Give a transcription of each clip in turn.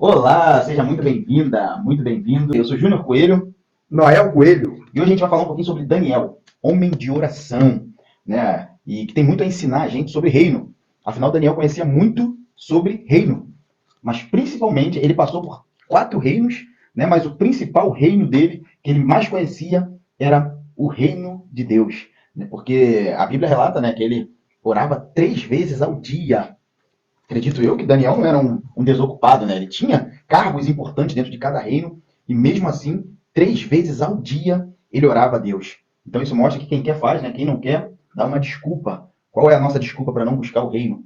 Olá, seja muito bem-vinda, muito bem-vindo. Eu sou Júnior Coelho. Noel Coelho. E hoje a gente vai falar um pouquinho sobre Daniel, homem de oração, né? E que tem muito a ensinar a gente sobre reino. Afinal, Daniel conhecia muito sobre reino, mas principalmente ele passou por 4 reinos, né? Mas o principal reino dele, que ele mais conhecia, era o reino de Deus, né? Porque a Bíblia relata, né, que ele orava 3 vezes ao dia. Acredito eu que Daniel não era um desocupado, né? Ele tinha cargos importantes dentro de cada reino e mesmo assim, 3 vezes ao dia ele orava a Deus. Então isso mostra que quem quer faz, né? Quem não quer dá uma desculpa. Qual é a nossa desculpa para não buscar o reino?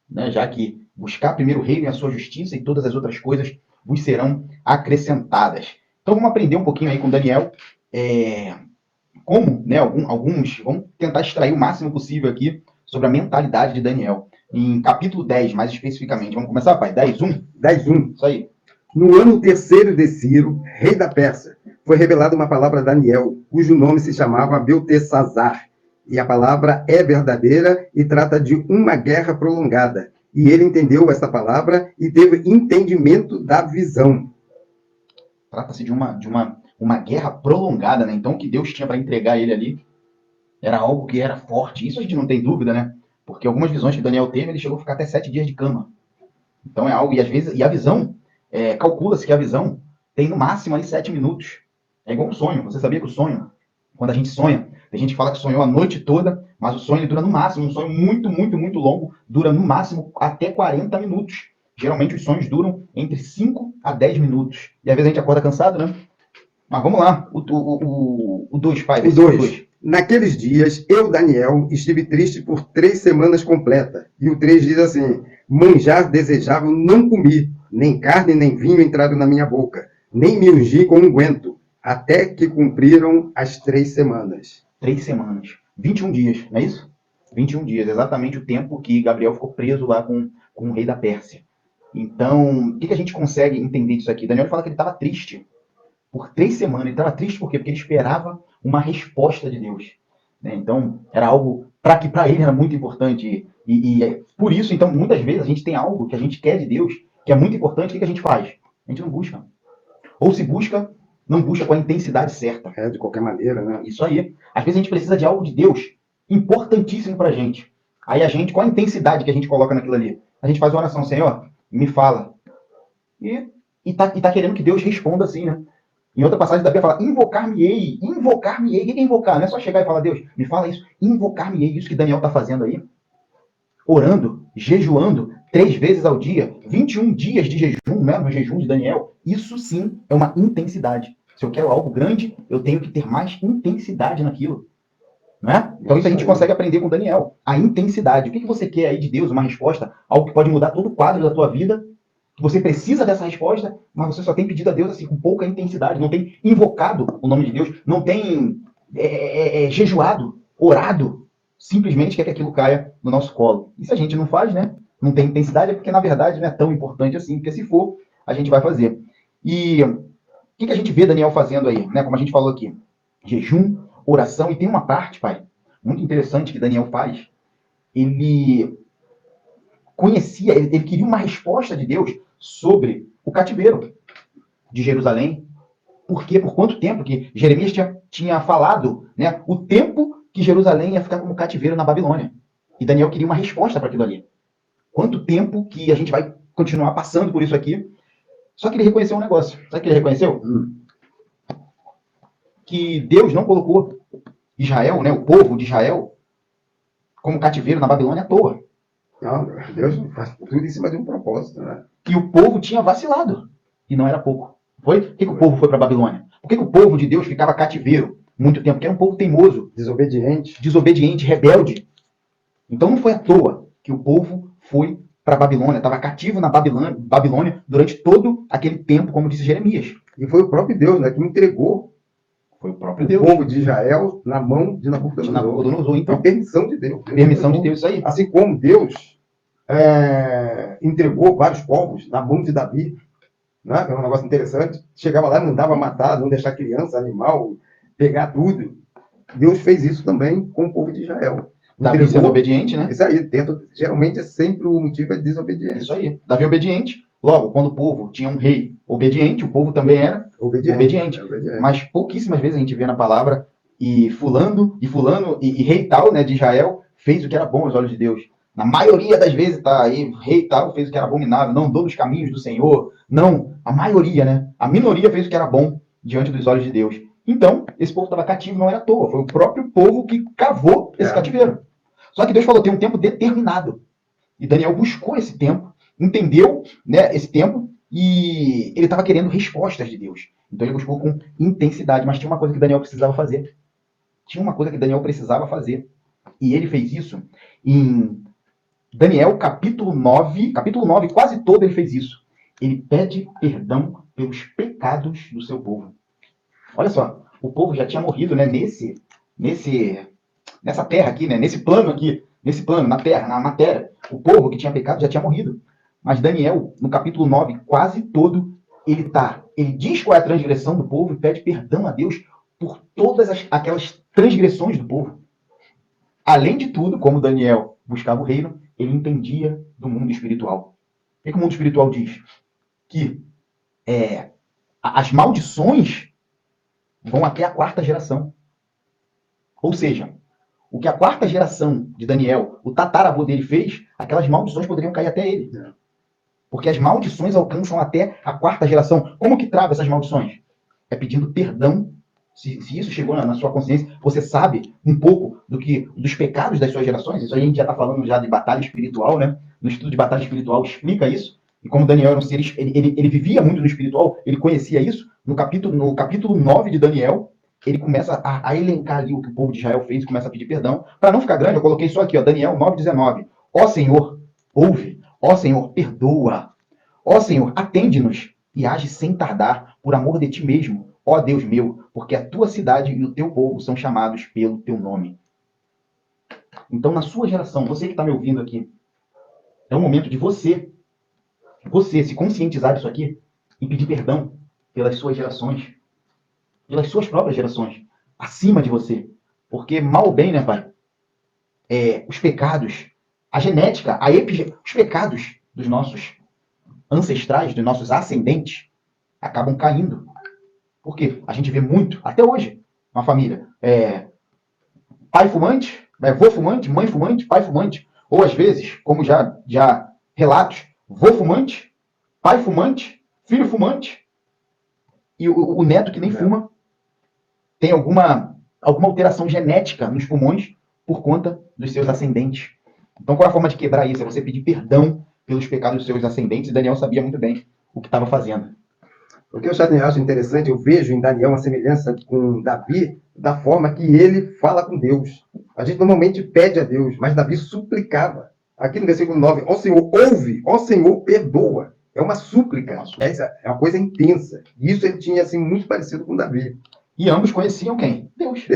Né? Já que buscar primeiro o reino e a sua justiça e todas as outras coisas vos serão acrescentadas. Então vamos aprender um pouquinho aí com Daniel. Como, né, alguns, vamos tentar extrair o máximo possível aqui sobre a mentalidade de Daniel. Em capítulo 10, mais especificamente. Vamos começar, pai? 10:1? 10:1. Isso aí. No ano terceiro de Ciro, rei da Pérsia, foi revelada uma palavra a Daniel, cujo nome se chamava Beltesazar. E a palavra é verdadeira e trata de uma guerra prolongada. E ele entendeu essa palavra e teve entendimento da visão. Trata-se de uma guerra prolongada, né? Então, o que Deus tinha para entregar a ele ali era algo que era forte. Isso a gente não tem dúvida, né? Porque algumas visões que Daniel teve, ele chegou a ficar até 7 dias de cama. Então é algo, e às vezes, e a visão, calcula-se que a visão tem no máximo aí 7 minutos. É igual um sonho. Você sabia que o sonho, quando a gente sonha, tem gente que fala que sonhou a noite toda, mas o sonho ele dura no máximo, um sonho muito, muito, muito longo, dura no máximo até 40 minutos. Geralmente os sonhos duram entre 5 a 10 minutos. E às vezes a gente acorda cansado, né? Mas vamos lá, o 2, pai, O versículo 2. 2. Naqueles dias, eu, Daniel, estive triste por 3 semanas completas. E o 3 diz assim: manjar desejável não comi, nem carne nem vinho entraram na minha boca, nem me ungi com unguento, até que cumpriram as 3 semanas. 3 semanas. 21 dias, não é isso? 21 dias, exatamente o tempo que Gabriel ficou preso lá com o rei da Pérsia. Então, o que a gente consegue entender disso aqui? Daniel fala que ele estava triste por 3 semanas. Ele estava triste por quê? Porque ele esperava uma resposta de Deus. Né? Então, era algo que para ele era muito importante. E por isso, então, muitas vezes a gente tem algo que a gente quer de Deus, que é muito importante, o que a gente faz? A gente não busca. Ou se busca, não busca com a intensidade certa. De qualquer maneira, né? Isso aí. Às vezes a gente precisa de algo de Deus importantíssimo pra gente. Aí a gente, qual a intensidade que a gente coloca naquilo ali? A gente faz uma oração, Senhor, me fala. E tá querendo que Deus responda assim, né? Em outra passagem da Bíblia fala, invocar-me-ei. Invocar-me-ei. O que é invocar? Não é só chegar e falar, Deus, me fala isso. Invocar-me-ei. Isso que Daniel está fazendo aí. Orando, jejuando, 3 vezes ao dia, 21 dias de jejum, né? No jejum de Daniel. Isso sim é uma intensidade. Se eu quero algo grande, eu tenho que ter mais intensidade naquilo. Né? Então isso a gente consegue aprender com Daniel. A intensidade. O que você quer aí de Deus? Uma resposta? Algo que pode mudar todo o quadro da tua vida. Você precisa dessa resposta, mas você só tem pedido a Deus assim, com pouca intensidade. Não tem invocado o nome de Deus. Não tem jejuado, orado. Simplesmente quer que aquilo caia no nosso colo. E se a gente não faz, né? Não tem intensidade, é porque na verdade não é tão importante assim. Porque se for, a gente vai fazer. E o que a gente vê Daniel fazendo aí? Né? Como a gente falou aqui. Jejum, oração, e tem uma parte, pai, muito interessante que Daniel faz. Ele conhecia, ele queria uma resposta de Deus sobre o cativeiro de Jerusalém. Por quê? Por quanto tempo que Jeremias tinha falado, né? O tempo que Jerusalém ia ficar como cativeiro na Babilônia. E Daniel queria uma resposta para aquilo ali. Quanto tempo que a gente vai continuar passando por isso aqui? Só que ele reconheceu um negócio. Sabe o que ele reconheceu? Que Deus não colocou Israel, né, o povo de Israel, como cativeiro na Babilônia à toa. Não, Deus faz tudo em cima de um propósito, né? E o povo tinha vacilado. E não era pouco. Foi? Por que o povo foi para a Babilônia? Por que o povo de Deus ficava cativeiro muito tempo? Porque era um povo teimoso, desobediente, rebelde. Então não foi à toa que o povo foi para a Babilônia. Estava cativo na Babilônia durante todo aquele tempo, como disse Jeremias. E foi o próprio Deus, né, que entregou Foi o próprio o povo de Israel na mão de Nabucodonosor. Então, permissão de Deus. Permissão de Deus, isso aí. Assim como Deus entregou vários povos na mão de Davi, né? É um negócio interessante. Chegava lá, não dava matar, não deixar criança, animal, pegar tudo. Deus fez isso também com o povo de Israel. Davi sendo obediente, né? Isso aí, geralmente é sempre o motivo de desobediência. Isso aí. Davi obediente, Logo, quando o povo tinha um rei obediente, o povo também era obediente. Obediente. Mas pouquíssimas vezes a gente vê na palavra e fulano e rei tal, né, de Israel fez o que era bom aos olhos de Deus. Na maioria das vezes tá aí, rei tal fez o que era abominável, não andou nos caminhos do Senhor. Não, a maioria, né? A minoria fez o que era bom diante dos olhos de Deus. Então, esse povo estava cativo, não era à toa. Foi o próprio povo que cavou esse cativeiro. Só que Deus falou, tem um tempo determinado. E Daniel buscou esse tempo, entendeu, né, esse tempo, e ele estava querendo respostas de Deus. Então ele buscou com intensidade, mas tinha uma coisa que Daniel precisava fazer. Tinha uma coisa que Daniel precisava fazer. E ele fez isso em Daniel, capítulo 9, quase todo ele fez isso. Ele pede perdão pelos pecados do seu povo. Olha só, o povo já tinha morrido, né, nessa terra aqui, né, nesse plano, na terra, na matéria. O povo que tinha pecado já tinha morrido. Mas Daniel, no capítulo 9, quase todo, ele diz qual é a transgressão do povo e pede perdão a Deus por todas aquelas transgressões do povo. Além de tudo, como Daniel buscava o reino, ele entendia do mundo espiritual. O que o mundo espiritual diz? Que as maldições vão até a 4ª geração. Ou seja, o que a 4ª geração de Daniel, o tataravô dele fez, aquelas maldições poderiam cair até ele. Porque as maldições alcançam até a 4ª geração. Como que trava essas maldições? É pedindo perdão. Se isso chegou na sua consciência, você sabe um pouco dos pecados das suas gerações. Isso aí a gente já está falando já de batalha espiritual, né? No estudo de batalha espiritual explica isso. E como Daniel era um ser, ele vivia muito no espiritual, ele conhecia isso. No capítulo 9 de Daniel, ele começa a elencar ali o que o povo de Israel fez e começa a pedir perdão. Para não ficar grande, eu coloquei só aqui, ó, Daniel 9:19. Ó Senhor, ouve. Ó Senhor, perdoa. Ó Senhor, atende-nos e age sem tardar, por amor de ti mesmo, ó Deus meu, porque a tua cidade e o teu povo são chamados pelo teu nome. Então, na sua geração, você que está me ouvindo aqui, é o momento de você se conscientizar disso aqui e pedir perdão pelas suas gerações, pelas suas próprias gerações, acima de você. Porque, mal ou bem, né, pai? Os pecados, a genética, os pecados dos nossos ancestrais, dos nossos ascendentes, acabam caindo. Por quê? A gente vê muito, até hoje, uma família. Pai fumante, vô fumante, mãe fumante, pai fumante. Ou às vezes, como já relatos, vô fumante, pai fumante, filho fumante, e o neto que nem fuma tem alguma alteração genética nos pulmões por conta dos seus ascendentes. Então, qual é a forma de quebrar isso? É você pedir perdão pelos pecados dos seus ascendentes, e Daniel sabia muito bem o que estava fazendo. O que eu acho interessante, eu vejo em Daniel uma semelhança com Davi, da forma que ele fala com Deus. A gente normalmente pede a Deus, mas Davi suplicava. Aqui no versículo 9, ó Senhor, ouve, ó Senhor, perdoa. É uma súplica, é uma coisa intensa. E isso ele tinha assim, muito parecido com Davi. E ambos conheciam quem? Deus.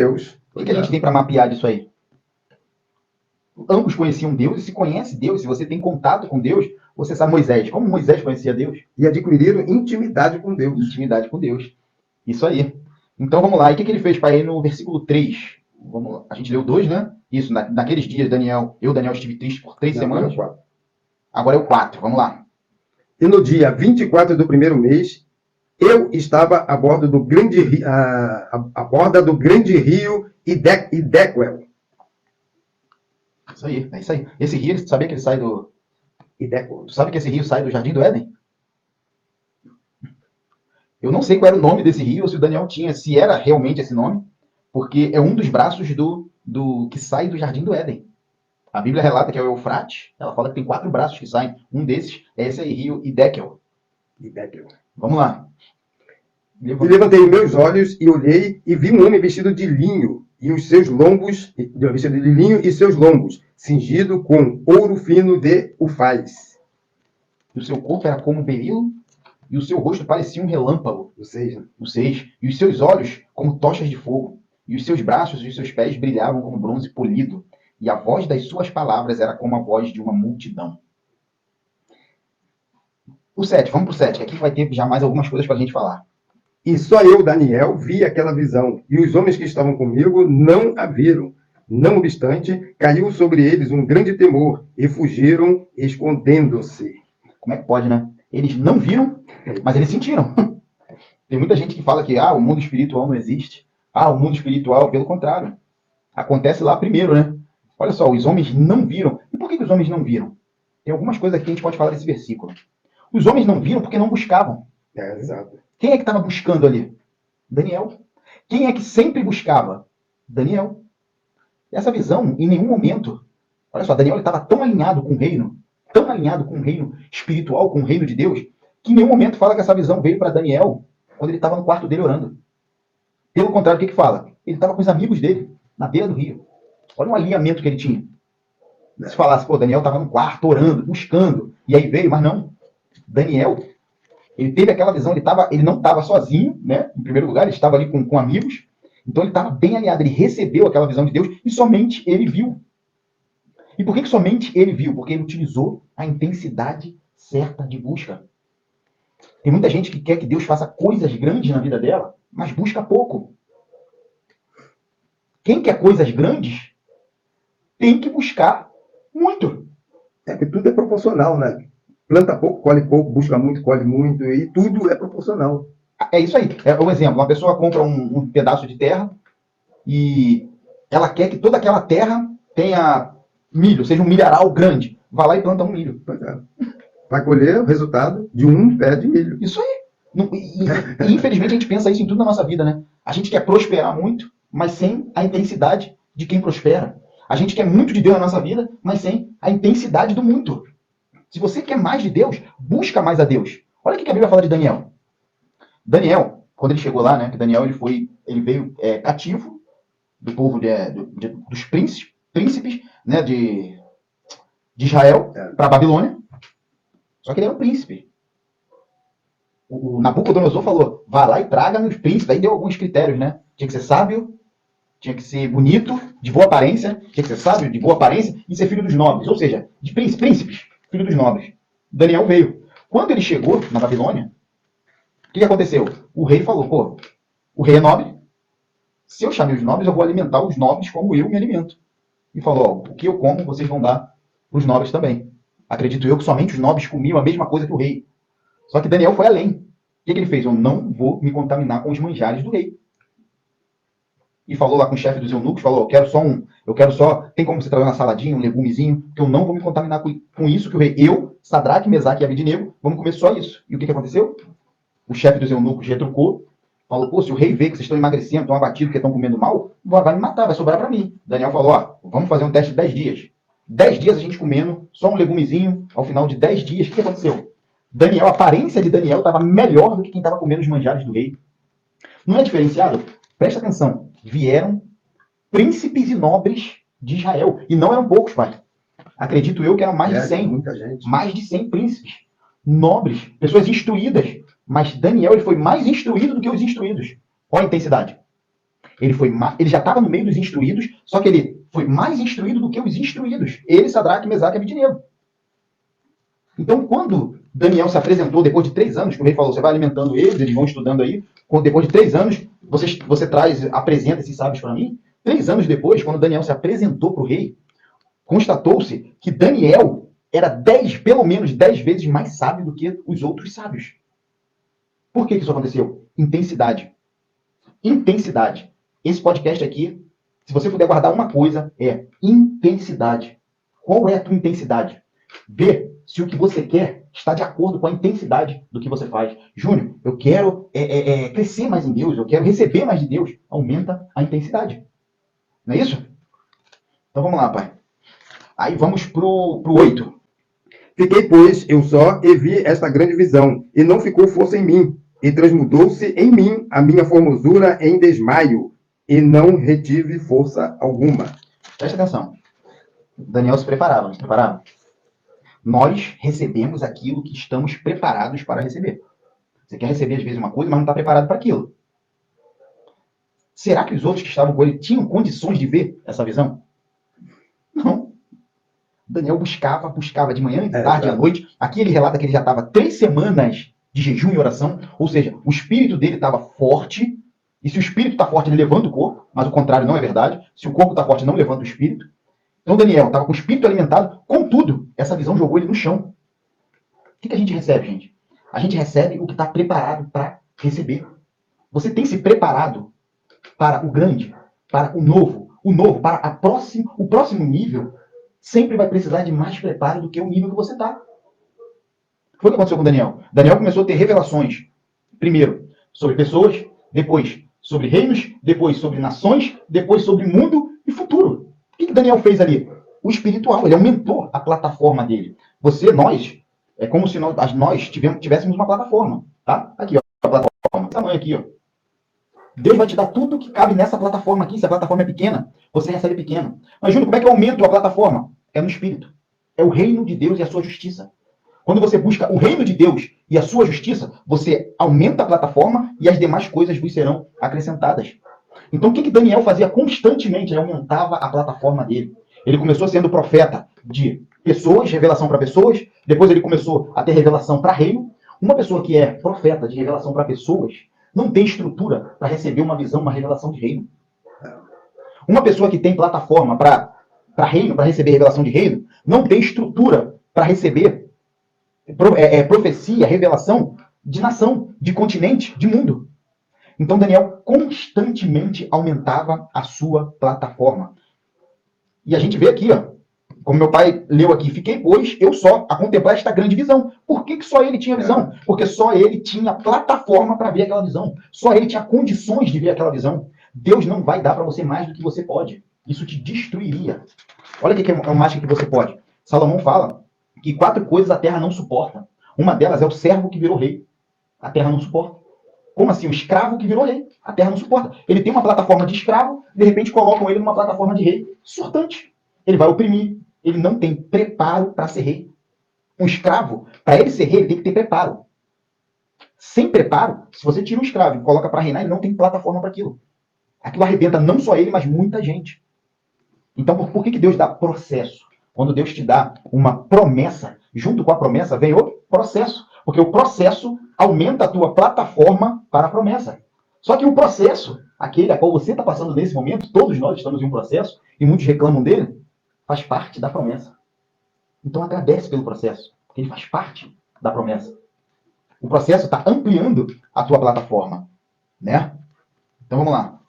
O que a gente tem para mapear disso aí? Ambos conheciam Deus, e se conhece Deus, se você tem contato com Deus, você sabe Moisés. Como Moisés conhecia Deus? E adquiriram intimidade com Deus. Intimidade com Deus. Isso aí. Então vamos lá. E o que ele fez para ele no versículo 3? Vamos lá. A gente leu 2, né? Isso, naqueles dias, Daniel, estive triste por 3 semanas. Agora é o 4. Vamos lá. E no dia 24 do primeiro mês, eu estava à borda do grande rio Hiddekel. Isso aí, é isso aí. Esse rio, você sabia que ele sai do... Hiddekel. Tu sabe que esse rio sai do Jardim do Éden? Eu não sei qual era o nome desse rio, ou se o Daniel tinha, se era realmente esse nome, porque é um dos braços do que sai do Jardim do Éden. A Bíblia relata que é o Eufrates, ela fala que tem 4 braços que saem. Um desses é esse aí, rio Hiddekel. Vamos lá. E levantei meus olhos e olhei e vi um homem vestido de linho e os seus lombos, cingido com ouro fino de Ufaz. E o seu corpo era como berilo e o seu rosto parecia um relâmpago. O 6. E os seus olhos como tochas de fogo. E os seus braços e os seus pés brilhavam como bronze polido. E a voz das suas palavras era como a voz de uma multidão. O 7, vamos para o 7, que aqui vai ter já mais algumas coisas para a gente falar. E só eu, Daniel, vi aquela visão, e os homens que estavam comigo não a viram. Não obstante, caiu sobre eles um grande temor, e fugiram escondendo-se. Como é que pode, né? Eles não viram, mas eles sentiram. Tem muita gente que fala que o mundo espiritual não existe. O mundo espiritual, pelo contrário. Acontece lá primeiro, né? Olha só, os homens não viram. E por que os homens não viram? Tem algumas coisas aqui que a gente pode falar desse versículo. Os homens não viram porque não buscavam. Exato. Quem é que estava buscando ali? Daniel. Quem é que sempre buscava? Daniel. Essa visão, em nenhum momento... Olha só, Daniel estava tão alinhado com o reino espiritual, com o reino de Deus, que em nenhum momento fala que essa visão veio para Daniel quando ele estava no quarto dele orando. Pelo contrário, o que fala? Ele estava com os amigos dele, na beira do rio. Olha o alinhamento que ele tinha. Se falasse, Daniel estava no quarto, orando, buscando, e aí veio, mas não. Daniel, ele teve aquela visão, ele não estava sozinho, né? Em primeiro lugar, ele estava ali com amigos, então ele estava bem alinhado, ele recebeu aquela visão de Deus e somente ele viu. E por que somente ele viu? Porque ele utilizou a intensidade certa de busca. Tem muita gente que quer que Deus faça coisas grandes na vida dela, mas busca pouco. Quem quer coisas grandes tem que buscar muito. Que tudo é proporcional, né? Planta pouco, colhe pouco, busca muito, colhe muito, e tudo é proporcional. É isso aí. É um exemplo. Uma pessoa compra um pedaço de terra e ela quer que toda aquela terra tenha milho, seja um milharal grande. Vai lá e planta um milho. Vai colher o resultado de um pé de milho. Isso aí. E infelizmente a gente pensa isso em tudo na nossa vida, né? A gente quer prosperar muito, mas sem a intensidade de quem prospera. A gente quer muito de Deus na nossa vida, mas sem a intensidade do muito. Se você quer mais de Deus, busca mais a Deus. Olha o que a Bíblia fala de Daniel. Daniel, quando ele chegou lá, né? Que Daniel ele veio cativo do povo dos príncipes, né, de Israel para a Babilônia. Só que ele era um príncipe. O Nabucodonosor falou, vá lá e traga-me os príncipes. Aí deu alguns critérios, né? Tinha que ser sábio, tinha que ser bonito, de boa aparência, tinha que ser sábio, de boa aparência, e ser filho dos nobres. Ou seja, de príncipes, filho dos nobres. Daniel veio. Quando ele chegou na Babilônia, o que aconteceu? O rei falou, o rei é nobre, se eu chamei os nobres, eu vou alimentar os nobres como eu me alimento. E falou, o que eu como, vocês vão dar para os nobres também. Acredito eu que somente os nobres comiam a mesma coisa que o rei. Só que Daniel foi além. O que ele fez? Eu não vou me contaminar com os manjares do rei. E falou lá com o chefe dos eunucos, falou, eu quero só, tem como você trazer uma saladinha, um legumezinho, que eu não vou me contaminar com isso que o rei, Sadraque, Mesaque e Abednego, vamos comer só isso. E o que aconteceu? O chefe dos eunucos retrucou, falou, se o rei vê que vocês estão emagrecendo, estão abatidos, que estão comendo mal, vai me matar, vai sobrar para mim. Daniel falou, vamos fazer um teste de 10 dias. 10 dias a gente comendo, só um legumezinho, ao final de 10 dias, o que aconteceu? A aparência de Daniel estava melhor do que quem estava comendo os manjares do rei. Não é diferenciado? Presta atenção. Vieram príncipes e nobres de Israel. E não eram poucos, pai. Acredito eu que eram mais de 100. Muita gente. Mais de 100 príncipes. Nobres. Pessoas instruídas. Mas Daniel ele foi mais instruído do que os instruídos. Olha a intensidade. Ele já estava no meio dos instruídos, só que ele foi mais instruído do que os instruídos. Ele, Sadraque, Mesaque e Abednego. Então, quando Daniel se apresentou, depois de 3 anos, que o rei falou, você vai alimentando eles vão estudando aí, depois de 3 anos, você apresenta esses sábios para mim. 3 anos depois, quando Daniel se apresentou para o rei, constatou-se que Daniel era pelo menos 10 vezes mais sábio do que os outros sábios. Por que isso aconteceu? Intensidade. Intensidade. Esse podcast aqui, se você puder guardar uma coisa, é intensidade. Qual é a tua intensidade? Vê se o que você quer está de acordo com a intensidade do que você faz. Júnior, eu quero crescer mais em Deus, eu quero receber mais de Deus. Aumenta a intensidade. Não é isso? Então vamos lá, pai. Aí vamos pro 8. Fiquei, pois, eu só e vi esta grande visão, e não ficou força em mim, e transmudou-se em mim a minha formosura em desmaio, e não retive força alguma. Presta atenção. Daniel se preparava. Nós recebemos aquilo que estamos preparados para receber. Você quer receber, às vezes, uma coisa, mas não está preparado para aquilo. Será que os outros que estavam com ele tinham condições de ver essa visão? Não. Daniel buscava de manhã, de tarde, à noite. Aqui ele relata que ele já estava 3 semanas de jejum e oração, ou seja, o espírito dele estava forte, e se o espírito está forte, ele levanta o corpo, mas o contrário não é verdade. Se o corpo está forte, não levanta o espírito. Então Daniel estava com o espírito alimentado, contudo, essa visão jogou ele no chão. O que a gente recebe, gente? A gente recebe o que está preparado para receber. Você tem se preparado para o grande, para o novo, para o próximo nível, sempre vai precisar de mais preparo do que o nível que você está. Foi o que aconteceu com Daniel. Daniel começou a ter revelações, primeiro, sobre pessoas, depois sobre reinos, depois sobre nações, depois sobre mundo e futuro. O que Daniel fez ali? O espiritual, ele aumentou a plataforma dele. Nós, é como se nós tivéssemos uma plataforma, tá? Aqui, ó, a plataforma, tamanho aqui, ó. Deus vai te dar tudo que cabe nessa plataforma aqui. Se a plataforma é pequena, você recebe pequeno. Mas, Júnior, como é que eu aumento a plataforma? É no Espírito. É o reino de Deus e a sua justiça. Quando você busca o reino de Deus e a sua justiça, você aumenta a plataforma e as demais coisas vos serão acrescentadas. Então, o que Daniel fazia constantemente? Ele aumentava a plataforma dele. Ele começou sendo profeta de pessoas, revelação para pessoas. Depois ele começou a ter revelação para reino. Uma pessoa que é profeta de revelação para pessoas não tem estrutura para receber uma visão, uma revelação de reino. Uma pessoa que tem plataforma para reino, para receber revelação de reino, não tem estrutura para receber profecia, revelação de nação, de continente, de mundo. Então Daniel constantemente aumentava a sua plataforma. E a gente vê aqui, ó, como meu pai leu aqui, fiquei, pois, eu só a contemplar esta grande visão. Por que só ele tinha visão? Porque só ele tinha plataforma para ver aquela visão. Só ele tinha condições de ver aquela visão. Deus não vai dar para você mais do que você pode. Isso te destruiria. Olha o que é o máximo que você pode. Salomão fala que 4 coisas a terra não suporta. Uma delas é o servo que virou rei. A terra não suporta. Como assim? O escravo que virou rei. A terra não suporta. Ele tem uma plataforma de escravo, de repente colocam ele numa plataforma de rei. Surtante. Ele vai oprimir. Ele não tem preparo para ser rei. Um escravo, para ele ser rei, ele tem que ter preparo. Sem preparo, se você tira um escravo e coloca para reinar, ele não tem plataforma para aquilo. Aquilo arrebenta não só ele, mas muita gente. Então, por que Deus dá processo? Quando Deus te dá uma promessa, junto com a promessa vem o processo. Porque o processo aumenta a tua plataforma para a promessa. Só que o processo, aquele a qual você está passando nesse momento, todos nós estamos em um processo, e muitos reclamam dele, faz parte da promessa. Então agradece pelo processo, porque ele faz parte da promessa. O processo está ampliando a tua plataforma, né? Então vamos lá.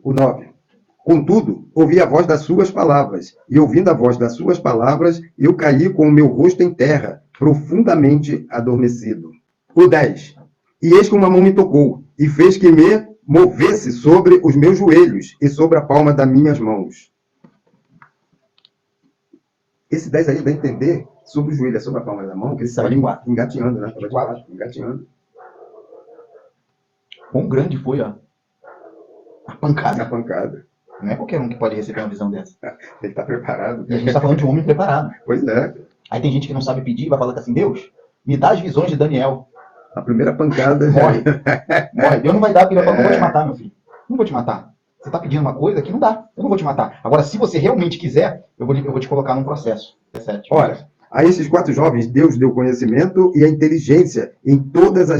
O 9. Contudo, ouvi a voz das suas palavras, e ouvindo a voz das suas palavras, eu caí com o meu rosto em terra, profundamente adormecido. O 10. E eis que uma mão me tocou, e fez que me movesse sobre os meus joelhos e sobre a palma das minhas mãos. Esse 10 aí dá a entender sobre o joelho, sobre a palma da mão, que ele saiu engateando, né? Engateando. Quão grande foi a pancada. A pancada. Não é qualquer um que pode receber uma visão dessa. Ele está preparado. E a gente está falando de um homem preparado. Pois é. Aí tem gente que não sabe pedir, vai falar assim, Deus, me dá as visões de Daniel. A primeira pancada... Morre. Morre. Deus não vai dar, porque ele vai falar, não vou te matar, meu filho. Não vou te matar. Você está pedindo uma coisa que não dá. Eu não vou te matar. Agora, se você realmente quiser, eu vou te colocar num processo. 17. Olha, a esses 4 jovens, Deus deu conhecimento e a inteligência em todas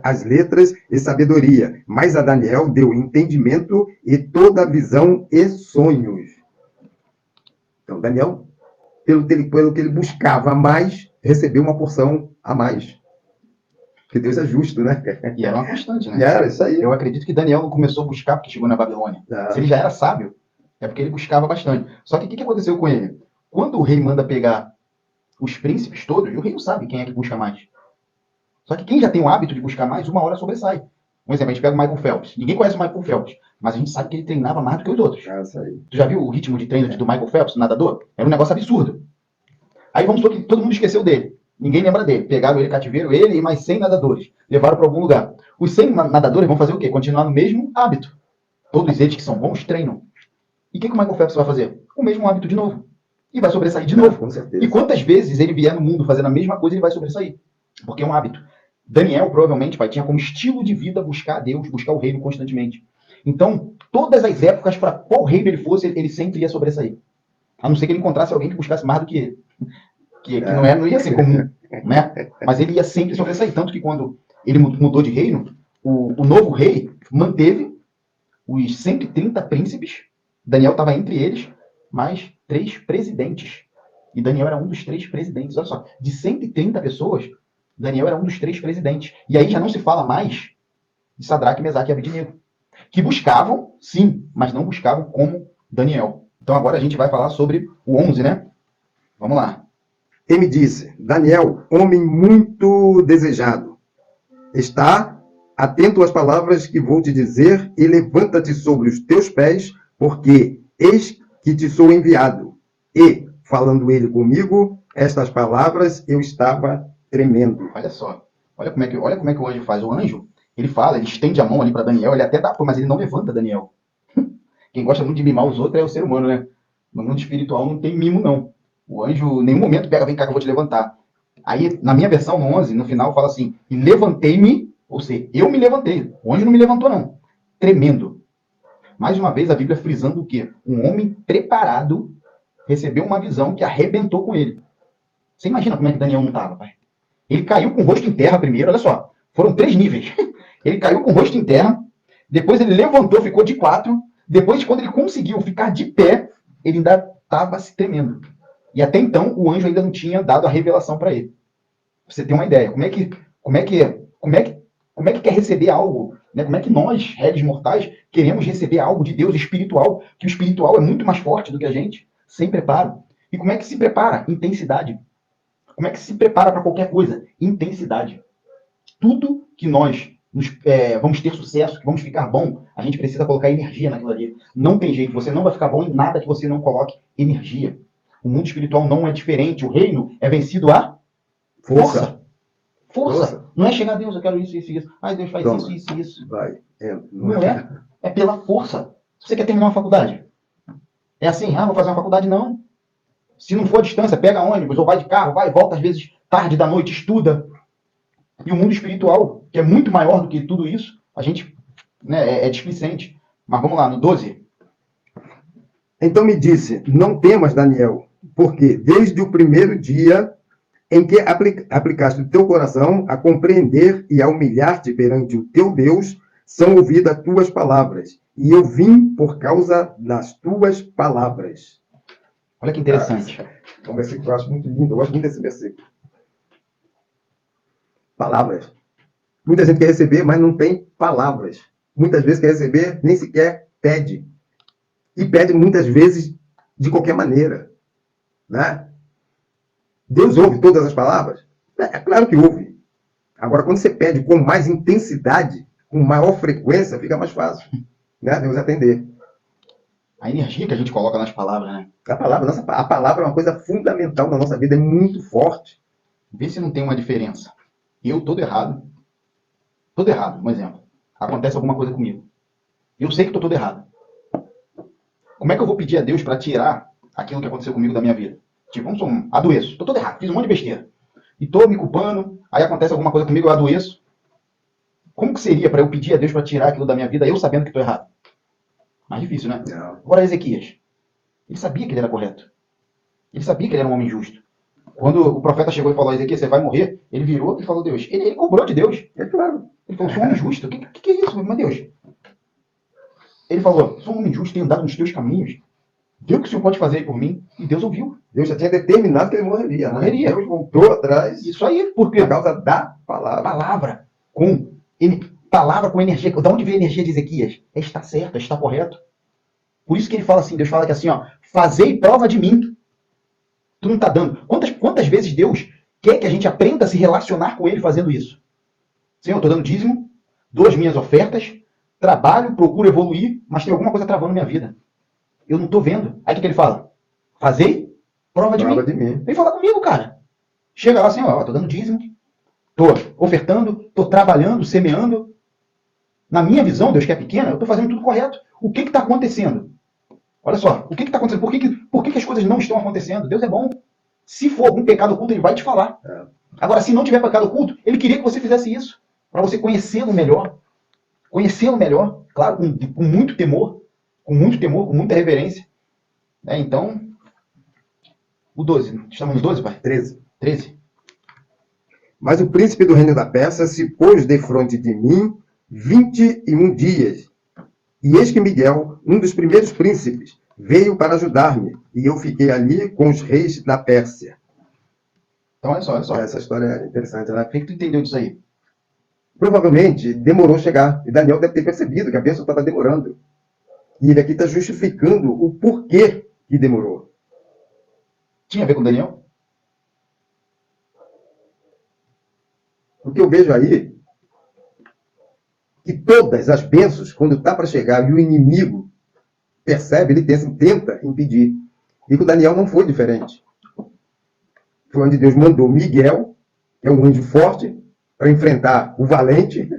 as letras e sabedoria. Mas a Daniel deu entendimento e toda a visão e sonhos. Então, Daniel, pelo que ele buscava mais, recebeu uma porção a mais. Porque Deus é justo, né? E era uma constante, né? E era isso aí. Eu acredito que Daniel não começou a buscar porque chegou na Babilônia. Se ele já era sábio, é porque ele buscava bastante. Só que o que aconteceu com ele? Quando o rei manda pegar os príncipes todos, o rei não sabe quem é que busca mais. Só que quem já tem o hábito de buscar mais, uma hora sobressai. Um exemplo, a gente pega o Michael Phelps. Ninguém conhece o Michael Phelps, mas a gente sabe que ele treinava mais do que os outros. Isso aí. Tu já viu o ritmo de treino do Michael Phelps, nadador? Era um negócio absurdo. Aí vamos supor que todo mundo esqueceu dele. Ninguém lembra dele. Pegaram ele, cativeiro, ele e mais 100 nadadores. Levaram para algum lugar. Os 100 nadadores vão fazer o quê? Continuar no mesmo hábito. Todos eles que são bons treinam. E o que o Michael Phelps vai fazer? O mesmo hábito de novo. E vai sobressair de novo. Com certeza. E quantas vezes ele vier no mundo fazendo a mesma coisa, ele vai sobressair. Porque é um hábito. Daniel, provavelmente, pai, tinha como estilo de vida buscar Deus, buscar o reino constantemente. Então, todas as épocas, para qual reino ele fosse, ele sempre ia sobressair. A não ser que ele encontrasse alguém que buscasse mais do que ele. Que não ia ser comum, né? Mas ele ia sempre sobressair. Tanto que quando ele mudou de reino, o novo rei manteve os 130 príncipes, Daniel estava entre eles, mais 3 presidentes. E Daniel era um dos 3 presidentes. Olha só, de 130 pessoas, Daniel era um dos 3 presidentes. E aí já não se fala mais de Sadraque, Mesaque e Abednego, que buscavam, sim, mas não buscavam como Daniel. Então agora a gente vai falar sobre o 11, né? Vamos lá. E me disse, Daniel, homem muito desejado, está atento às palavras que vou te dizer e levanta-te sobre os teus pés, porque eis que te sou enviado. E, falando ele comigo, estas palavras eu estava tremendo. Olha só, olha como é que o anjo faz. O anjo, ele fala, ele estende a mão ali para Daniel, ele até dá, mas ele não levanta Daniel. Quem gosta muito de mimar os outros é o ser humano, né? No mundo espiritual não tem mimo, não. O anjo, em nenhum momento, pega, vem cá que eu vou te levantar. Aí, na minha versão, no 11, no final, fala assim, e levantei-me, ou seja, eu me levantei. O anjo não me levantou, não. Tremendo. Mais uma vez, a Bíblia frisando o quê? Um homem preparado recebeu uma visão que arrebentou com ele. Você imagina como é que Daniel não estava, pai? Ele caiu com o rosto em terra primeiro, olha só. Foram 3 níveis. Ele caiu com o rosto em terra, depois ele levantou, ficou de 4, depois, quando ele conseguiu ficar de pé, ele ainda estava se tremendo. E até então, o anjo ainda não tinha dado a revelação para ele. Pra você ter uma ideia. Como é que quer receber algo? Né? Como é que nós, réis mortais, queremos receber algo de Deus espiritual, que o espiritual é muito mais forte do que a gente, sem preparo. E como é que se prepara? Intensidade. Como é que se prepara para qualquer coisa? Intensidade. Tudo que nós vamos ter sucesso, que vamos ficar bom, a gente precisa colocar energia naquilo ali. Não tem jeito, você não vai ficar bom em nada que você não coloque energia. O mundo espiritual não é diferente, o reino é vencido a Força. Não é chegar a Deus, eu quero isso, isso, isso. Ai, Deus faz isso, isso, isso. Vai. Não é. É pela força. Você quer terminar uma faculdade? É assim, vou fazer uma faculdade? Não. Se não for a distância, pega ônibus, ou vai de carro, vai e volta, às vezes, tarde da noite, estuda. E o mundo espiritual, que é muito maior do que tudo isso, a gente é displicente. Mas vamos lá, no 12. Então me disse, não temas, Daniel, porque desde o primeiro dia em que aplicaste o teu coração a compreender e a humilhar-te perante o teu Deus, são ouvidas tuas palavras. E eu vim por causa das tuas palavras. Olha que interessante. É um versículo que eu acho muito lindo. Eu gosto muito desse versículo. Palavras. Muita gente quer receber, mas não tem palavras. Muitas vezes quer receber, nem sequer pede. E pede muitas vezes de qualquer maneira. Né? Deus ouve todas as palavras? É claro que ouve. Agora, quando você pede com mais intensidade, com maior frequência, fica mais fácil. Né? Deus atender. A energia que a gente coloca nas palavras, né? A palavra é uma coisa fundamental na nossa vida, é muito forte. Vê se não tem uma diferença. Eu todo errado, um exemplo. Acontece alguma coisa comigo. Eu sei que estou todo errado. Como é que eu vou pedir a Deus para tirar aquilo que aconteceu comigo da minha vida? Tipo, vamos supor, adoeço. Estou todo errado, fiz um monte de besteira. E estou me culpando, aí acontece alguma coisa comigo, eu adoeço. Como que seria para eu pedir a Deus para tirar aquilo da minha vida, eu sabendo que estou errado? Mais difícil, né? Não. Agora, Ezequias. Ele sabia que ele era correto. Ele sabia que ele era um homem justo. Quando o profeta chegou e falou, Ezequias, você vai morrer, ele virou e falou, Deus. Ele cobrou de Deus. É claro. Ele falou, sou um homem justo. O que é isso, meu Deus? Ele falou, sou um homem justo, tenho andado nos teus caminhos. Vê o que o Senhor pode fazer aí por mim. E Deus ouviu. Deus já tinha determinado que ele morreria. Morreria. Né? Deus voltou atrás. Isso aí, porque Por causa da palavra. Palavra com energia. Da onde veio a energia de Ezequias? Está certo, está correto. Por isso que ele fala assim, Deus fala que assim, fazei prova de mim. Tu não está dando. Quantas vezes Deus quer que a gente aprenda a se relacionar com Ele fazendo isso? Senhor, eu estou dando dízimo, dou as minhas ofertas, trabalho, procuro evoluir, mas tem alguma coisa travando minha vida. Eu não estou vendo. Aí o que ele fala? Fazei prova de mim. Vem falar comigo, cara. Chega lá assim, estou dando dízimo, estou ofertando, estou trabalhando, semeando. Na minha visão, Deus que é pequena, eu estou fazendo tudo correto. O que está acontecendo? Olha só, o que está acontecendo? Por que as coisas não estão acontecendo? Deus é bom. Se for algum pecado oculto, Ele vai te falar. Agora, se não tiver pecado oculto, Ele queria que você fizesse isso. Para você conhecê-lo melhor. Conhecê-lo melhor. Claro, com muito temor. Com muita reverência. Então, o 12. Estamos no 12, pai? 13. Mas o príncipe do reino da Pérsia se pôs defronte de mim 21 dias. E eis que Miguel, um dos primeiros príncipes, veio para ajudar-me, e eu fiquei ali com os reis da Pérsia. Então, olha só. Essa história é interessante, né? O que tu entendeu disso aí? Provavelmente demorou a chegar, e Daniel deve ter percebido que a bênção estava demorando. E ele aqui está justificando o porquê que demorou. Tinha a ver com Daniel? O que eu vejo aí, que todas as bênçãos, quando está para chegar e o inimigo percebe, ele tenta impedir. E com Daniel não foi diferente. Foi onde Deus mandou Miguel, que é um anjo forte, para enfrentar o valente,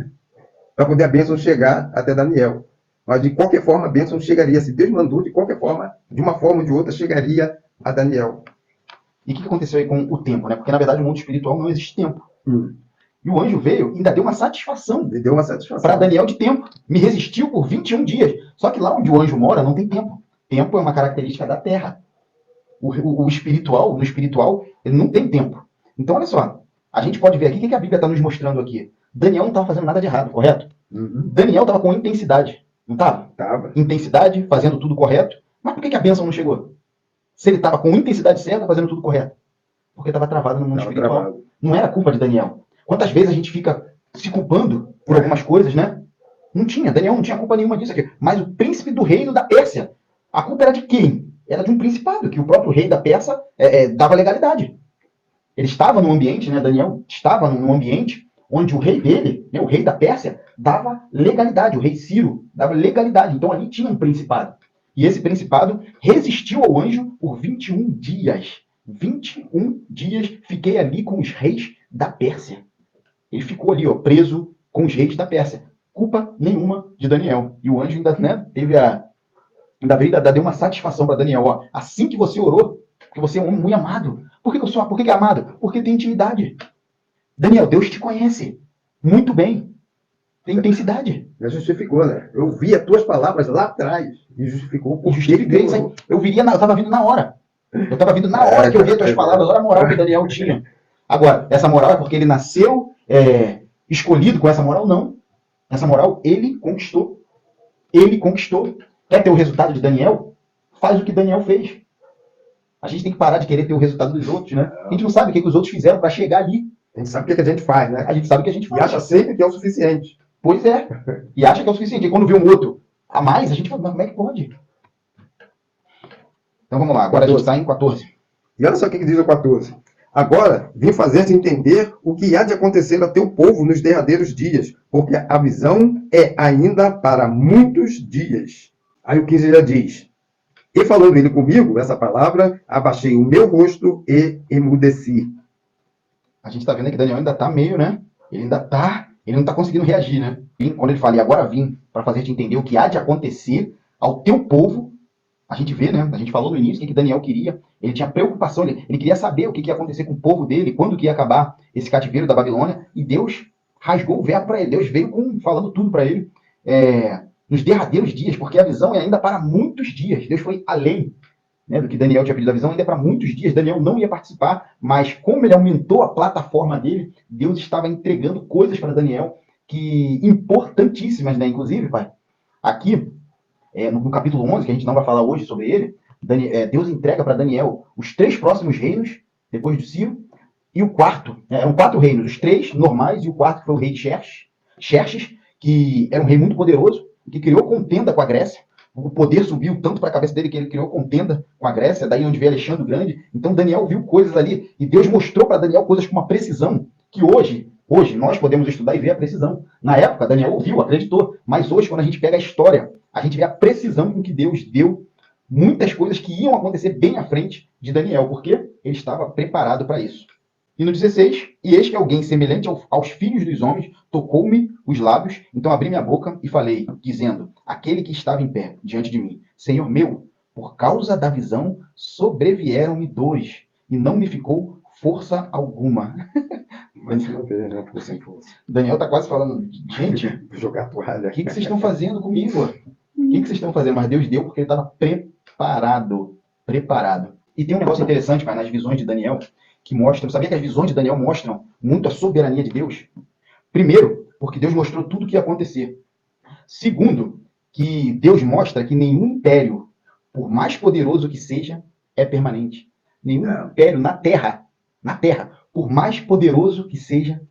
para poder a bênção chegar até Daniel. Mas, de qualquer forma, a bênção chegaria. Se Deus mandou, de qualquer forma, de uma forma ou de outra, chegaria a Daniel. E o que aconteceu aí com o tempo, né? Porque, na verdade, no mundo espiritual não existe tempo. E o anjo veio e ainda deu uma satisfação. Ele deu uma satisfação para Daniel de tempo. Me resistiu por 21 dias. Só que lá onde o anjo mora não tem tempo. Tempo é uma característica da terra. O espiritual, no espiritual, ele não tem tempo. Então, olha só. A gente pode ver aqui o que a Bíblia está nos mostrando aqui. Daniel não estava fazendo nada de errado, correto? Daniel estava com intensidade. Não estava? Tava. Intensidade, fazendo tudo correto. Mas por que a bênção não chegou? Se ele estava com intensidade certa, fazendo tudo correto. Porque estava travado no mundo espiritual. Travado. Não era culpa de Daniel. Quantas vezes a gente fica se culpando por algumas coisas, né? Não tinha. Daniel não tinha culpa nenhuma disso aqui. Mas o príncipe do reino da Pérsia, a culpa era de quem? Era de um principado, que o próprio rei da Pérsia dava legalidade. Ele estava num ambiente, né? Daniel estava num ambiente onde o rei dele, né, o rei da Pérsia, dava legalidade. O rei Ciro dava legalidade. Então ali tinha um principado. E esse principado resistiu ao anjo por 21 dias. 21 dias fiquei ali com os reis da Pérsia. Ele ficou ali, ó, preso com os reis da Pérsia. Culpa nenhuma de Daniel. E o anjo ainda, né, ainda deu uma satisfação para Daniel. Ó, assim que você orou, porque você é um homem muito amado. Por que é amado? Porque tem intimidade. Daniel, Deus te conhece muito bem. Tem intensidade. Já justificou, né? Eu vi as tuas palavras lá atrás e justificou o porquê que Justifiquei isso aí. demorou. Eu estava vindo na hora. Eu estava vindo na hora que eu vi as tuas palavras, olha a moral que Daniel tinha. Agora, essa moral é porque ele nasceu escolhido com essa moral? Não. Essa moral ele conquistou. Ele conquistou. Quer ter o resultado de Daniel? Faz o que Daniel fez. A gente tem que parar de querer ter o resultado dos outros, né? A gente não sabe o que os outros fizeram para chegar ali. A gente sabe o que a gente faz, né? A gente sabe o que a gente E faz. acha sempre que é o suficiente. Pois é. E acha que é o suficiente. E quando vê um outro a mais, a gente fala, mas como é que pode? Então vamos lá. Agora a gente está em 14. E olha só o que diz o 14. Agora, vim fazer-te entender o que há de acontecer a teu povo nos derradeiros dias, porque a visão é ainda para muitos dias. Aí o 15 já diz, e falando ele comigo, essa palavra, abaixei o meu rosto e emudeci. A gente está vendo que Daniel ainda está meio, né? Ele não está conseguindo reagir, né? E quando ele fala, e agora vim para fazer-te entender o que há de acontecer ao teu povo, a gente vê, né? A gente falou no início o que Daniel queria. Ele tinha preocupação, ele queria saber o que ia acontecer com o povo dele, quando que ia acabar esse cativeiro da Babilônia. E Deus rasgou o verbo para ele. Deus veio falando tudo para ele nos derradeiros dias, porque a visão é ainda para muitos dias. Deus foi além, né, do que Daniel tinha pedido. A visão ainda é para muitos dias. Daniel não ia participar, mas como ele aumentou a plataforma dele, Deus estava entregando coisas para Daniel que importantíssimas, né? Inclusive, pai, aqui no capítulo 11, que a gente não vai falar hoje sobre ele, Deus entrega para Daniel os 3 próximos reinos, depois do Ciro, e o quarto. Eram 4 reinos, os 3 normais, e o quarto foi o rei de Xerxes, que era um rei muito poderoso, que criou contenda com a Grécia. O poder subiu tanto para a cabeça dele que ele criou contenda com a Grécia, daí onde veio Alexandre o Grande. Então Daniel viu coisas ali, e Deus mostrou para Daniel coisas com uma precisão, que hoje nós podemos estudar e ver a precisão. Na época, Daniel ouviu, acreditou, mas hoje, quando a gente pega a história, a gente vê a precisão com que Deus deu muitas coisas que iam acontecer bem à frente de Daniel, porque ele estava preparado para isso. E no 16, e eis que alguém semelhante aos filhos dos homens tocou-me os lábios, então abri minha boca e falei, dizendo, aquele que estava em pé diante de mim, Senhor meu, por causa da visão sobrevieram-me dores, e não me ficou força alguma. Mas não vê, né? Por sem força. Daniel está quase falando, gente, Vou jogar a toalha. o que vocês estão fazendo comigo? O que vocês estão fazendo? Mas Deus deu porque ele estava preparado. E tem um negócio interessante, pai, nas visões de Daniel, que mostram, sabia que as visões de Daniel mostram muito a soberania de Deus? Primeiro, porque Deus mostrou tudo o que ia acontecer. Segundo, que Deus mostra que nenhum império por mais poderoso que seja, é permanente. Nenhum Não. império na Terra, por mais poderoso que seja,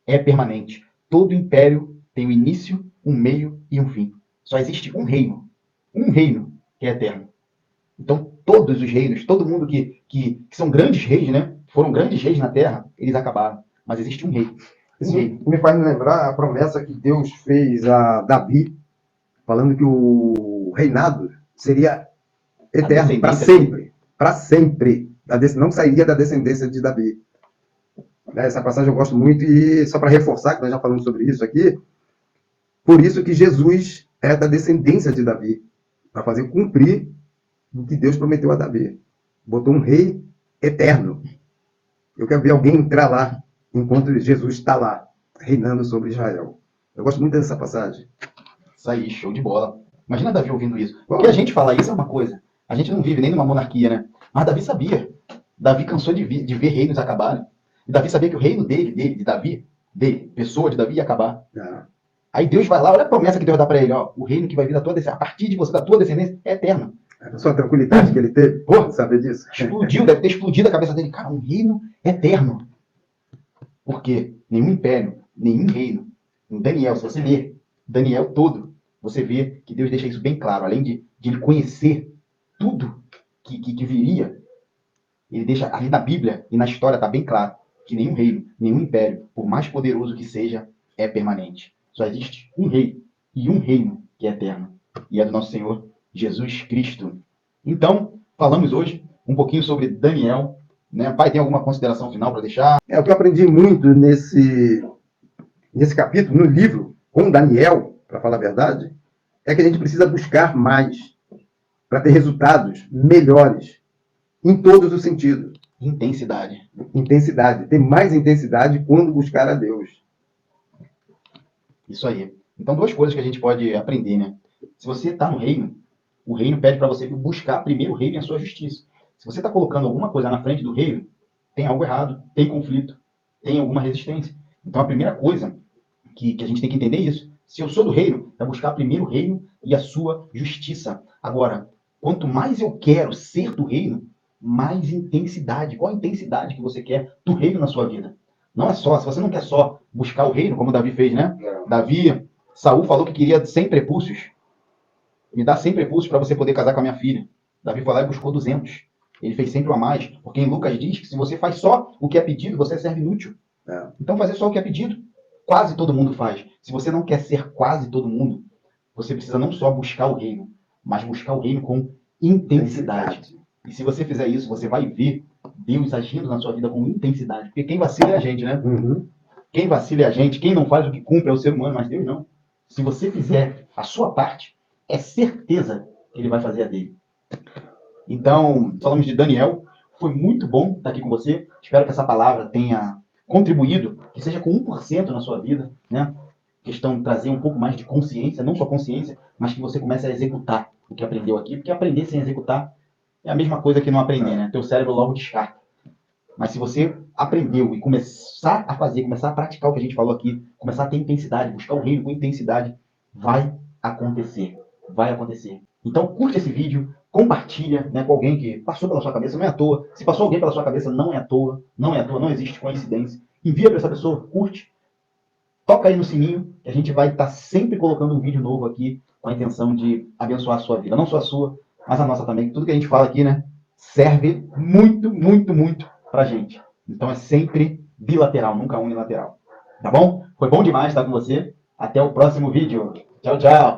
é permanente. Todo império tem um início, um meio e um fim. Só existe um reino que é eterno. Então, todos os reinos, todo mundo que são grandes reis, né? Foram grandes reis na Terra, eles acabaram. Mas existe um rei. Isso me faz lembrar a promessa que Deus fez a Davi, falando que o reinado seria eterno, para sempre. Para sempre. Não sairia da descendência de Davi. Essa passagem eu gosto muito, e só para reforçar, que nós já falamos sobre isso aqui, por isso que Jesus é da descendência de Davi, para fazer cumprir o que Deus prometeu a Davi. Botou um rei eterno. Eu quero ver alguém entrar lá, enquanto Jesus está lá, reinando sobre Israel. Eu gosto muito dessa passagem. Isso aí, show de bola. Imagina Davi ouvindo isso. Porque a gente fala isso é uma coisa. A gente não vive nem numa monarquia, né? Mas Davi sabia. Davi cansou de ver reinos acabarem. E Davi sabia que o reino de Davi, pessoa de Davi, ia acabar. Aí Deus vai lá, olha a promessa que Deus dá para ele. Ó, o reino que vai vir da tua descendência, a partir de você, da tua descendência, é eterno. A sua tranquilidade que ele teve, saber disso. Explodiu, deve ter explodido a cabeça dele. Cara, um reino eterno. Por quê? Nenhum império, nenhum reino. Em Daniel, se você ler Daniel todo, você vê que Deus deixa isso bem claro. Além de ele conhecer tudo que viria, ele deixa ali na Bíblia e na história, está bem claro que nenhum reino, nenhum império, por mais poderoso que seja, é permanente. Só existe um rei e um reino que é eterno. E é do nosso Senhor Jesus Cristo. Então, falamos hoje um pouquinho sobre Daniel. Né? Pai, tem alguma consideração final para deixar? O que eu aprendi muito nesse capítulo, no livro, com Daniel, para falar a verdade, é que a gente precisa buscar mais para ter resultados melhores em todos os sentidos. Intensidade. Ter mais intensidade quando buscar a Deus. Isso aí. Então, duas coisas que a gente pode aprender, né? Se você está no reino, o reino pede para você buscar primeiro o reino e a sua justiça. Se você está colocando alguma coisa na frente do reino, tem algo errado, tem conflito, tem alguma resistência. Então, a primeira coisa que a gente tem que entender é isso. Se eu sou do reino, é buscar primeiro o reino e a sua justiça. Agora, quanto mais eu quero ser do reino, mais intensidade. Qual a intensidade que você quer do reino na sua vida? Não é só, se você não quer só buscar o reino, como Davi fez, né? Saul falou que queria 100 prepúcios. Me dá 100 prepúcios para você poder casar com a minha filha. Davi foi lá e buscou 200. Ele fez sempre o a mais, porque em Lucas diz que se você faz só o que é pedido, você serve inútil. Então, fazer só o que é pedido, quase todo mundo faz. Se você não quer ser quase todo mundo, você precisa não só buscar o reino, mas buscar o reino com intensidade. E se você fizer isso, você vai ver Deus agindo na sua vida com intensidade. Porque quem vacila é a gente, né? Quem vacila é a gente. Quem não faz o que cumpre é o ser humano, mas Deus não. Se você fizer a sua parte, é certeza que ele vai fazer a dele. Então, falamos de Daniel. Foi muito bom estar aqui com você. Espero que essa palavra tenha contribuído, que seja com 1% na sua vida, né? Questão de trazer um pouco mais de consciência, não só consciência, mas que você comece a executar o que aprendeu aqui, porque aprender sem executar é a mesma coisa que não aprender, né? Teu cérebro logo descarta. Mas se você aprendeu e começar a fazer, começar a praticar o que a gente falou aqui, começar a ter intensidade, buscar o reino com intensidade, vai acontecer. Vai acontecer. Então, curte esse vídeo, compartilha, né, com alguém que passou pela sua cabeça, não é à toa. Se passou alguém pela sua cabeça, não é à toa. Não é à toa, não existe coincidência. Envia para essa pessoa, curte. Toca aí no sininho, que a gente vai estar sempre colocando um vídeo novo aqui com a intenção de abençoar a sua vida. Não só a sua, mas a nossa também. Tudo que a gente fala aqui, né, serve muito, muito, muito pra gente. Então é sempre bilateral, nunca unilateral. Tá bom? Foi bom demais estar com você. Até o próximo vídeo. Tchau, tchau.